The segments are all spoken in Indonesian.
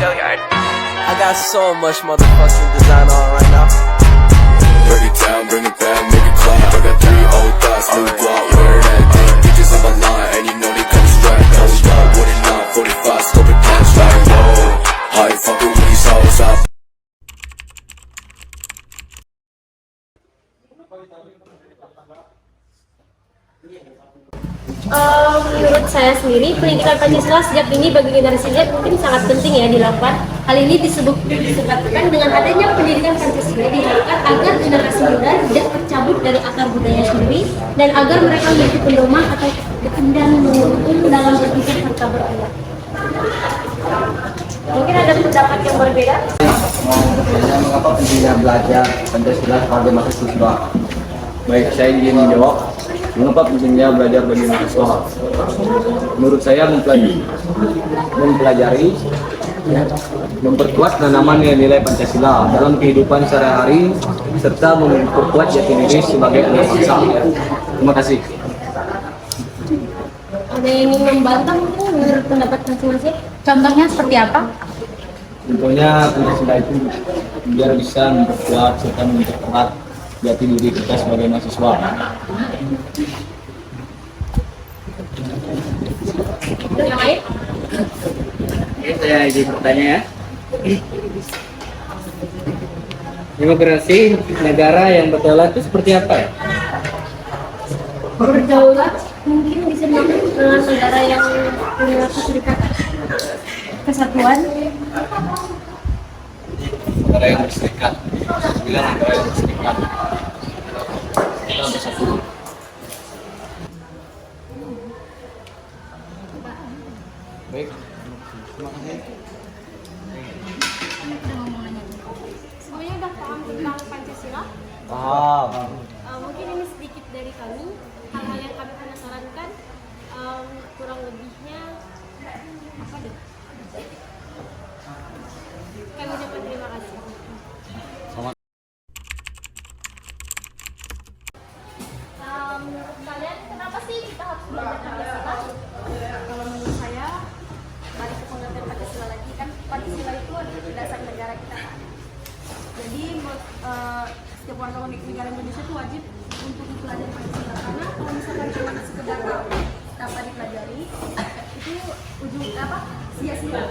I got so much motherfucking design on right now. Break it down, bring it back, make it clap. I got 3 old thoughts, new guap, wear that thing. Bitches on my line, and you know they come strapped. Hold up, what it not, 45, scope it cash like whoa. How you fucking with these hoes up? Menurut saya sendiri, pendidikan Pancasila sejak dini bagi generasi Z mungkin sangat penting ya dilakukan. Hal ini disebabkan dengan adanya pendidikan Pancasila diharapkan agar generasi muda tidak tercabut dari akar budaya sendiri dan agar mereka memiliki pedoman atau dan menghukum dalam berpikir serta berakhir. Mungkin ada pendapat yang berbeda. Mengapa pentingnya belajar Pancasila sebagai mahasiswa? Baik, saya ingin menjawab. Mengapa pentingnya belajar bagi mahasiswa? Menurut saya mempelajari memperkuat tanaman nilai Pancasila dalam kehidupan sehari-hari serta memperkuat jati diri sebagai anak bangsa. Terima kasih. Ada yang ingin membantah mungkin menurut pendapat masing-masing? Contohnya seperti apa? Contohnya Pancasila itu biar bisa memperkuat serta memperkuat jati diri kita sebagai mahasiswa. Yang lain? Saya izin bertanya ya. Demokrasi negara yang berdaulat itu seperti apa ya? Berdaulat mungkin bisa dimaksud dengan negara yang punya kesatuan. Negara yang berserikat. Bilang negara yang berserikat. Kita bersatu. Baik. Terima kasih. Semuanya udah paham tentang Pancasila? Paham. Mungkin ini sedikit dari kami. Hal-hal yang kami penasarankan, kurang lebihnya apa deh? Kami ucapkan terima kasih. Menurut kalian kenapa sih kita harus belajar Pancasila? Kalau menurut saya, balik ke pengertian Pancasila lagi, kan Pancasila itu adalah dasar negara kita kan. Jadi setiap warga negara Indonesia itu wajib untuk mempelajari Pancasila, karena kalau misalkan cuma sekedar tanpa dipelajari itu ujung apa sia-sia.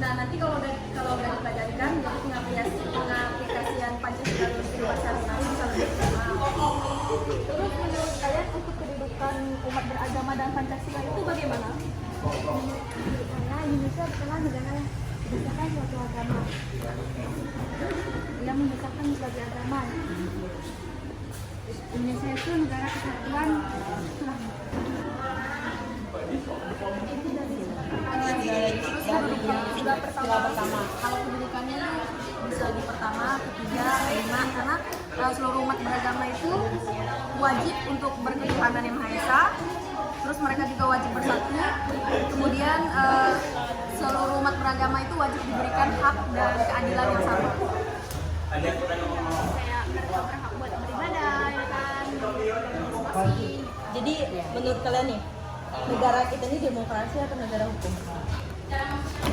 Nah nanti kalau udah dipelajari kan, jadi pengaplikasian Pancasila dalam kehidupan sehari-hari bisa lebih optimal. Terus menurut kalian untuk kedudukan umat beragama dan Pancasila itu bagaimana? Karena Indonesia adalah negara yang berdasarkan suatu agama yang membesarkan berbagai agama. Indonesia itu negara kesatuan. Sudah pertama. Kalau kedudukannya bisa di pertama, ketiga, kelima, karena seluruh umat beragama itu wajib untuk berketuhanan yang Maha Esa. Terus mereka juga wajib bersatu. Kemudian seluruh umat beragama itu wajib diberikan hak dan keadilan yang sama. Kayak hak buat beribadah, ya kan? Jadi menurut kalian nih, negara kita ini demokrasi atau negara hukum?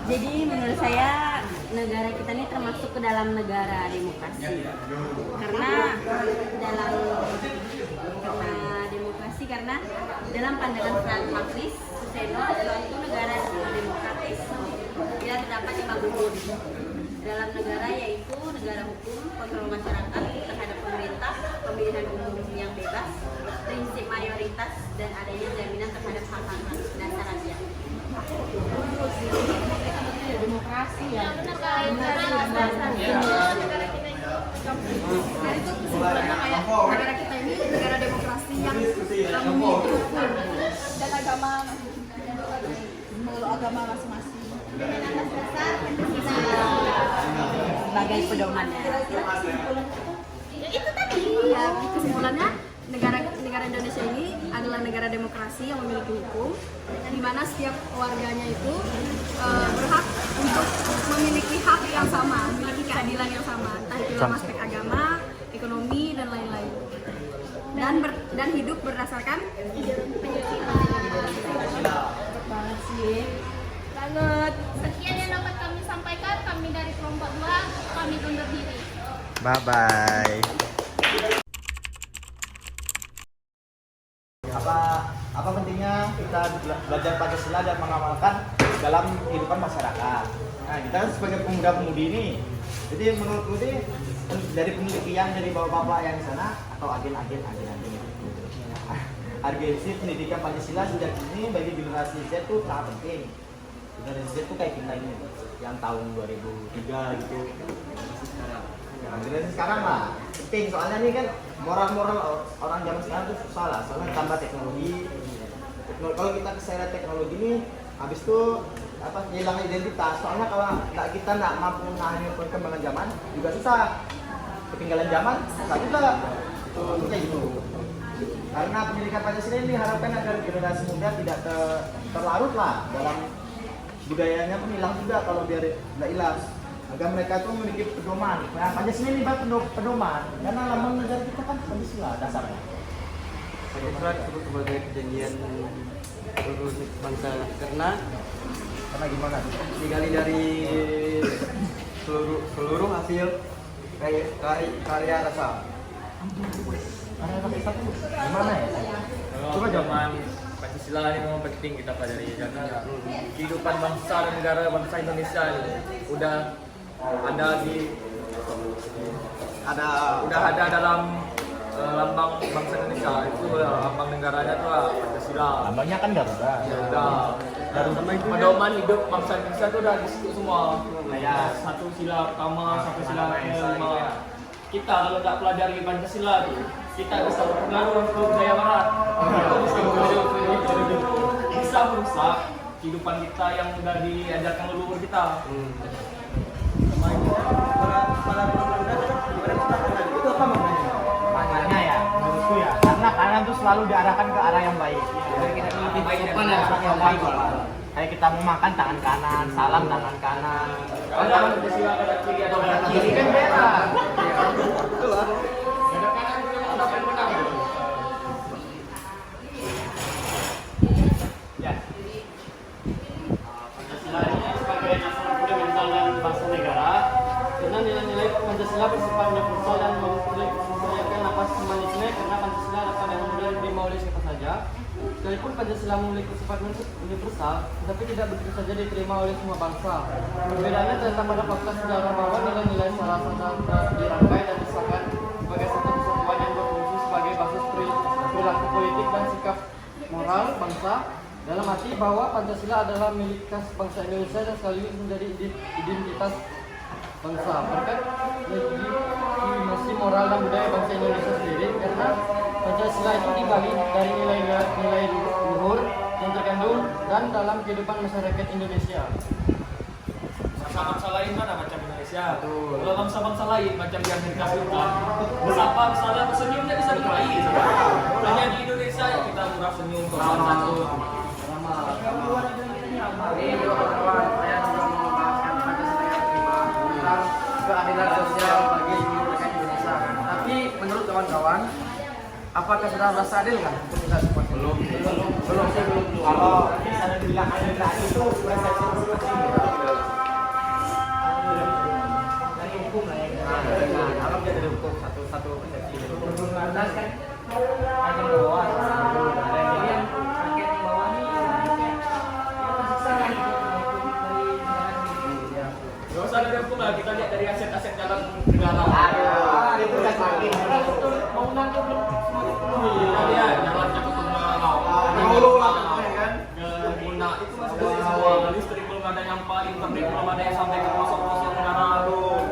Jadi menurut saya negara kita ini termasuk ke dalam negara demokrasi. Karena dalam pandangan Frank Marxis, Suseno itu negara demokratis bila terdapat 5 unsur. Dalam negara yaitu negara hukum, kontrol masyarakat terhadap pemerintah, pemilihan umum yang bebas, prinsip mayoritas, dan adanya jaminan terhadap hak-hak dasar rakyat. Demokrasi ya. Jadi itu kesimpulannya kayak negara kita ini negara demokrasi yang memiliki hukum dan agama masing-masing. Sebagai pedomannya. Ya itu tadi. Ya, kesimpulannya negara Indonesia ini adalah negara demokrasi yang memiliki hukum, di mana setiap warganya itu berhak untuk memiliki hak yang sama, memiliki keadilan yang sama, entah itu dalam aspek agama, ekonomi, dan lain-lain. Dan hidup berdasarkan banget sih. Banget. Sekian yang dapat kami sampaikan. Kami dari kelompok 2, kami undur diri. Bye-bye. Apa pentingnya kita belajar Pancasila dan mengamalkan dalam kehidupan masyarakat. Nah, kita kan sebagai pemuda-pemudi ini, jadi menurutku ini dari penelitian dari bapak-bapak yang di sana atau agen-agen urgensi pendidikan Pancasila sejak dini bagi generasi Z itu sangat penting. Generasi Z itu kayak kita ini yang tahun 2003 gitu. Nah, generasi sekarang lah penting, soalnya ini kan moral-moral orang zaman sekarang itu susah lah, soalnya tambah teknologi. Kalau kita keseret teknologi ini, habis itu hilang identitas. Soalnya kalau kita nggak mampu menahan perkembangan zaman, juga susah. Ketinggalan zaman, susah juga. Kayak gitu. Karena pendidikan Pancasila ini harapkan agar generasi muda tidak terlarut lah dalam budayanya pun hilang juga kalau biar nggak hilang. Agar mereka tuh memiliki pedoman. Nah, Pancasila ini pedoman. Karena lambang negara kita kan Pancasila dasarnya. Pancasila disebut sebagai perjanjian revolusi bangsa karena Gimana? digali dari seluruh hasil karya rasa. Gimana ya? Coba zaman Pancasila ini memang penting kita pelajari karena kehidupan bangsa dan negara bangsa Indonesia ini udah ada dalam lambang bangsa Indonesia, itu lambang negaranya tuh Pancasila. Lambangnya kan Garuda. Ya udah. Dan pedoman hidup bangsa Indonesia itu udah di situ semua. Kayak satu sila pertama sampai sila kelima. Kita kalau nggak pelajari Pancasila tuh, kita bisa berpengaruh untuk budaya Barat. Bisa merusak kehidupan kita yang udah diajarkan leluhur kita. Itu apa maknanya? Maknanya ya, menurutku ya, karena kanan tuh selalu diarahkan ke arah yang baik. Jadi kita lebih sopan ya, Yang baik. Kayak kita mau makan tangan kanan, salam tangan kanan. Ada Pancasila ada kiri atau kanan Kiri kan beda. Ada kanan juga ada yang menang. Ya. Pancasila ini sebagai dasar fundamental dan bangsa negara, karena nilai-nilai Pancasila bersifat universal dan memperlihatkan nafas humanisme, karena Pancasila dapat dengan mudah diterima oleh siapa saja. Sekalipun Pancasila memiliki sifat universal, tetapi tidak begitu saja diterima oleh semua bangsa. Perbedaannya terletak pada fakta sejarah bahwa nilai-nilai salah satu dirangkai dan disahkan sebagai satu kesatuan yang berfungsi sebagai basis perilaku politik dan sikap moral bangsa. Dalam arti bahwa Pancasila adalah milik khas bangsa Indonesia dan sekaligus menjadi identitas bangsa. Berkat legitimasi moral dan budaya bangsa Indonesia sendiri, karena Pancasila itu dibagi dari nilai-nilai luhur yang terkandung dan dalam kehidupan masyarakat Indonesia. Bangsa-bangsa lain mana macam Indonesia? Kalau bangsa-bangsa lain macam di Amerika Serikat, bersapa misalnya senyumnya bisa berakhir. Hanya di Indonesia ya kita murah senyum sopan santun. Ini kawan-kawan, saya juga mau membahaskan Pancasila yang kelima tentang keadilan sosial bagi seluruh rakyat Indonesia. Tapi menurut kawan-kawan, apakah sudah merasa adil kan untuk kita semua? Belum. Kalau misalnya dibilang adil itu persepsi masing-masing. Dari hukum lah ya. Kalau dia dari hukum satu persepsi. Lantas kan ada yang bawah, jadi yang rakyat di bawah ini Gak usah dari hukum lah, kita lihat dari aset-aset dalam negara. Itu udah sakit. Mau nangkep belum? Kita lihat jalannya ke Tunggal. Dulu lah kan. Guna itu masih dari semua. Listrik belum ada nyampe, internet belum ada yang sampai ke pelosok-pelosok negara tuh.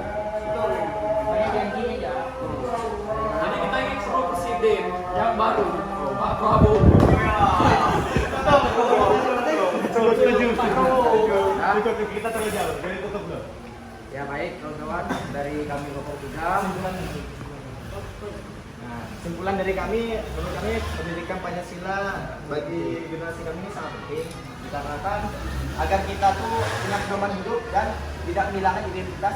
banyak janjinya ya. Jadi kita ingin seluruh presiden yang baru, Pak Prabowo. Setuju. Kita terlalu jauh. Jadi tutup dulu. Ya baik kawan-kawan, dari kami kelompok 3. Nah, kesimpulan dari kami, menurut kami pendidikan Pancasila bagi generasi kami ini sangat penting dikarenakan agar kita tuh punya pedoman hidup dan tidak kehilangan identitas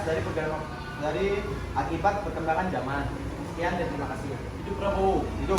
dari akibat perkembangan zaman. Sekian dan terima kasih. Hidup Prabowo. Hidup.